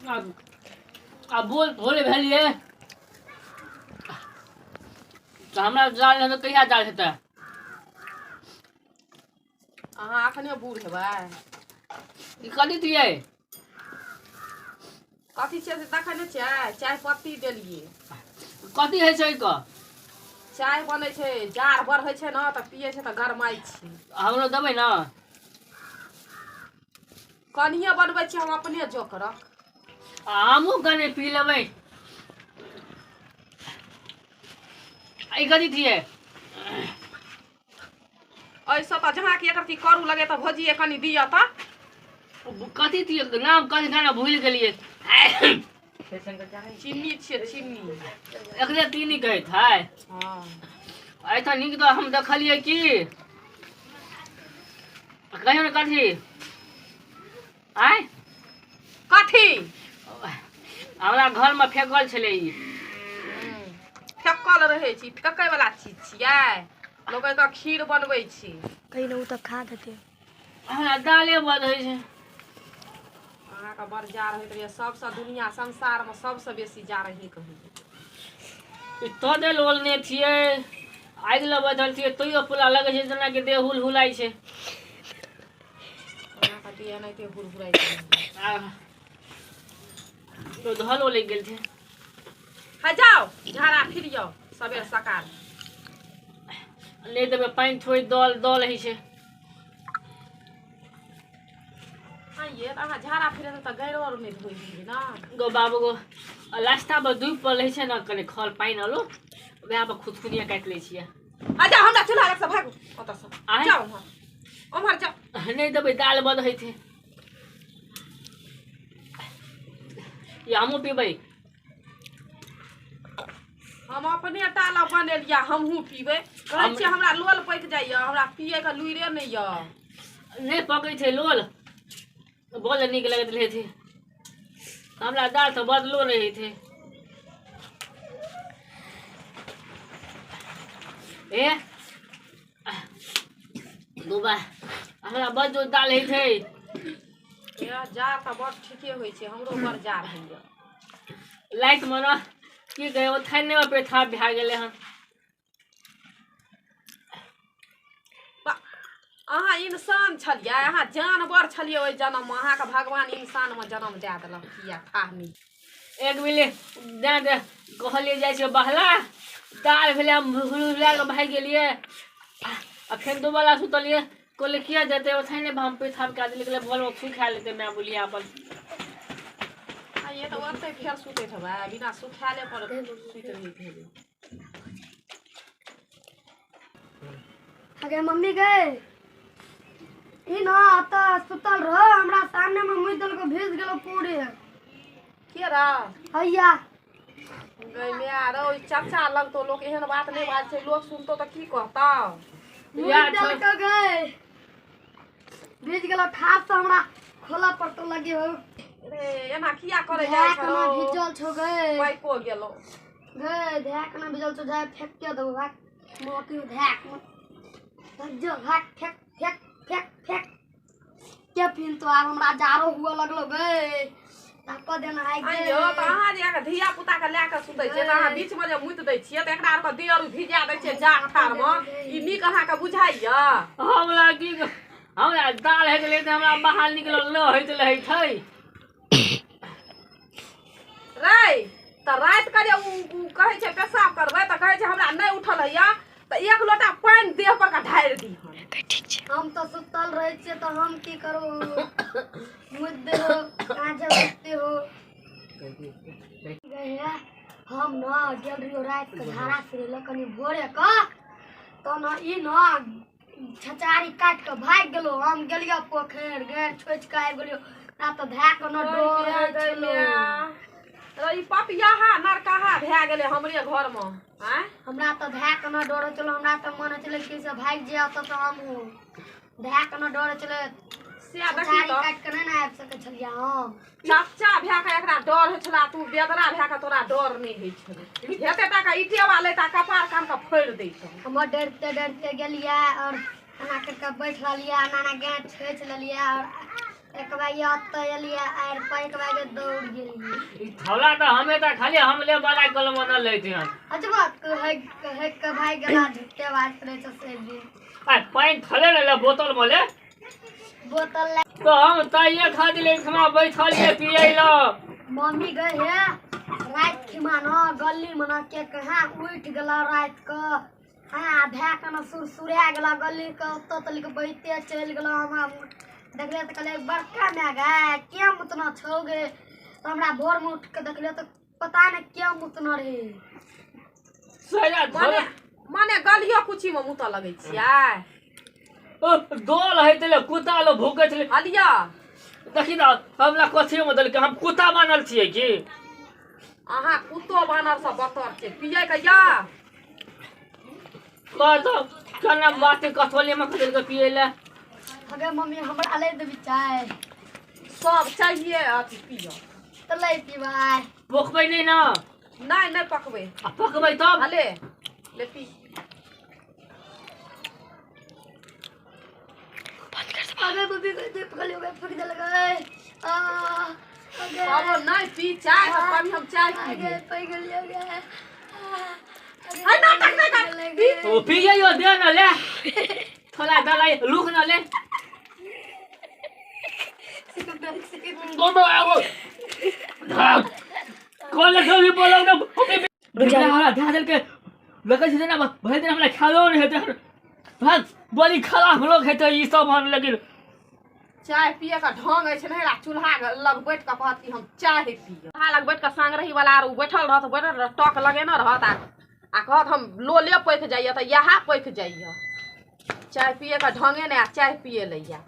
अब बोल भोले भेलिए तो हमरा जाल है तो कहिया जाल हेतै अहाँ अखने बूढ़ हेबै ई कथी दियै कथी छै से देखै नहि छियै चाय पत्ती देलियै कथी होइ छै क चाय बनै छै जाड़ बढ़ै छै ने तऽ पियै छै तऽ गरमाइ छै हमरो देबै ने कनिए बनबै छियै हम अपने जोकरक हमहूँ कनि पी लेबै ई कथी थियै ऐसा तऽ जहाँ कि एकर करू लगे तऽ भोजिए कनि दिअ तऽ कथी थियै नाम कथी गाना भूलि गेलियै चीनी छियै चीनी एकरे तीनी कहैत है हाँ ऐसा नीक तो हम देखलियै कि कहियो ने कथी आय कथी हमरा घरमे फेकल छलै ई फेकल रहै छी फेकै वाला चीज छियै लोग एकर खीर बनबै छी कहीं ना तो खा देते हमरा दाले बद होइ छै अहाँके बड़ जाड़ होइत रहैए सबसँ दुनिया संसारमे सबसँ बेसी जाड़ अहीँके होइए तो दे लोलने थियै आगि लग बैठल छियै तैयो पूरा लगै छै जेनाकि देह हुलहुलाइ छै अहाँके देह एनाहिते हुरहुराइ छै तो धलो लागि गेल छै है जाओ झाड़ा फिर जाओ सबेर सकाल नहीं देबै पानि छोड़ि दल दल होइ छै ये अहाँ झाड़ा फिरे तऽ गैरो और नहीं धोइ दिए ना गो बाबू गो रास्ता पर धूप पर रहै छै ने कनि खल पानि आलो वएह पर खुदखुदिया काटि लै छियै आ जाओ हमरा चूल्हा लग से भागू ओतऽ से जाओ उम्हर जाओ नहीं देबै दाल बद होइ छै या हमहूँ पीबै हम अपने टाला बनेलिया हमहूँ पीबै कहै छियै हमरा लोल पकि जाइए हमरा पियैके लुइरे नहि यऽ नहीं पकै छै लोल बोल नीक लगैत रहै छै हमरा दाल तऽ बदलो नहीं होइ छै ए दुबा हमरा बड़ जो दाल होइ छै जाड़ तऽ बड़ ठीके होइ छै हमरो बड़ जाड़ होइए लाइट में न की कहे ओथाने पेठाब भए गेलै हन अहाँ इंसान छलियै अहाँ जानवर छलियै ओहि जन्ममे अहाँके भगवान इंसानमे जन्म दए देलक किया खाहनी एक बेले दे कहलिए जाइ छै बहला दाल भेलै हम हुलहुला के भागि गेलियै आ फेर दोबारा सुतलियै कहलिए किया देते ओथाने हम पेठाब कए देलियै बोल सुखा लेते मैं बोलिए अपन ये तो ओते फेर सुतैत हेबै बिना सुखाले पर सुति रहैत हेबै अगे मम्मी गए ई ना आता सुतल रह हमरा सामने में मुदल को भेज गेलो पूरे के रा हैया गई मैं आ रो चाचा लग तो लोग एहन बात नहीं बात छै लोग सुनतो तो की कहता मुदल को गए भेज गेलो ठाप से हमरा खोला पर तो लगे हो रे एना किया करे जाय छौ भिजल छो गए पाइको गेलो गए धैक ना भिजल छो जाय फेंक के दो भाग मोटी धैक जो भाग फेंक फेंक फेंक फेंक के पिन तो आब हमरा जारो हुआ लगलो गए ताको देना आइ गए अयो त अहाँ जे के धिया पुता के ले के सुतै छै त अहाँ बीच में जे मुइत दै छियै त एकरा आर के देर भिजा दै छै जाक ठार में ई नीक अहाँ के बुझाइया हमरा की हमरा दाल है गेलै त हमरा बाहर निकलल न होइत रहै छै रे त रात के जे कहै छै पेशाब करबै त कहै छै हमरा नहीं उठल हैया त एक लोटा पानी देह पर का ढारि दी हम तो सुतल रहे छे तो हम की करो मुद्दे हो काजे उठते हो गया हम ना गेल रियो रात के झाड़ा फिरे कनी भोरे का तो ना ई ना छचारी काट के भाग गेलो हम गेलियो पोखर गेर छोच के आबि गेलियो ना तो धाक न डोर छलो रे ई पपियाहा नरकाहा भए गेलै हमरे घर में हैं हमरा तो धाक न डोर चलो हमरा तो मन चले कि से भाग जिया तो हम हो धाक न डोर चले से देखी तो काट के ना आबि सके छलिया हम चाचा भए के एकरा डर होइ छला तू बेदरा भए के तोरा डर नहीं होइ छले हेते ता के इटेवा लेता कपार कान के फोड़ दै छ हम डरते डरते गेलिया और खाना करके बैठ रहलिया नाना गाय छेच लेलिया और एक बार अत्ता एलिया आर पर एक बार दौड़ गेली ई थौला तो हमें तो खाली हमले वाला कलम न लेते हैं अजबा है के भाई गला झुके बात करे से भी आ पानी थले ले बोतल में ले बोतल ले तो हम ताइए खा दिले खमा बैठल ये पिए ला मम्मी गए है रात खिमाना गली मना के कहां उठ गेला रात को हां भैक न सुरसुरा गेला गली के तो तली के बैठते चल गेला हम देखले त कले बड़का में गए के मुतना छोगे तो हमरा भोर में उठ के देखले तो पता नहीं क्या मुतना रे सया माने माने गलियो कुची में मुता लगै छियै ओ दोल है तले कुत्ता लो भूखे छले हलिया देखि त हमला कथि में दल के हम कुत्ता मानल छियै की अहाँ कुत्तो बानर से बतर के पिए के या तो कना बात कथोले में खदल के पिए ले अगे मम्मी हमरा ले देबी चाय सब चाहिए अथी पियो तो ले पीबाय पोखबै नहीं ना नहीं नहीं पकबे आ पकबै तब हले ले पी अगे बबी को दे पकड़ लियो पकड़ दे लगे अगे अब नहीं पी चाय तो कभी हम चाय आगे पीबे पकड़ लियो गे है ना तक पी ओ पिए यो दे न ले थोड़ा दलाई लुक न ले बोलो आओ कौन कभी बोलो ना बेटा हमरा ध्यान के लगे छै ना भले दिन हमरा खालो नहीं हेते भाग बोली खराब लोग हेते ई सब हम लगिल चाय पिए का ढंग है नहीं चूल्हा लग बैठ के कहत कि हम चाय पिए चूल्हा लग बैठ के संग रही वाला आर बैठल रहत टॉक लगेना रहत आ कहत हम लोले पैक जाइए तो यहाँ पैक जाइए चाय पिए का ढंगे नहीं चाय पिए लैया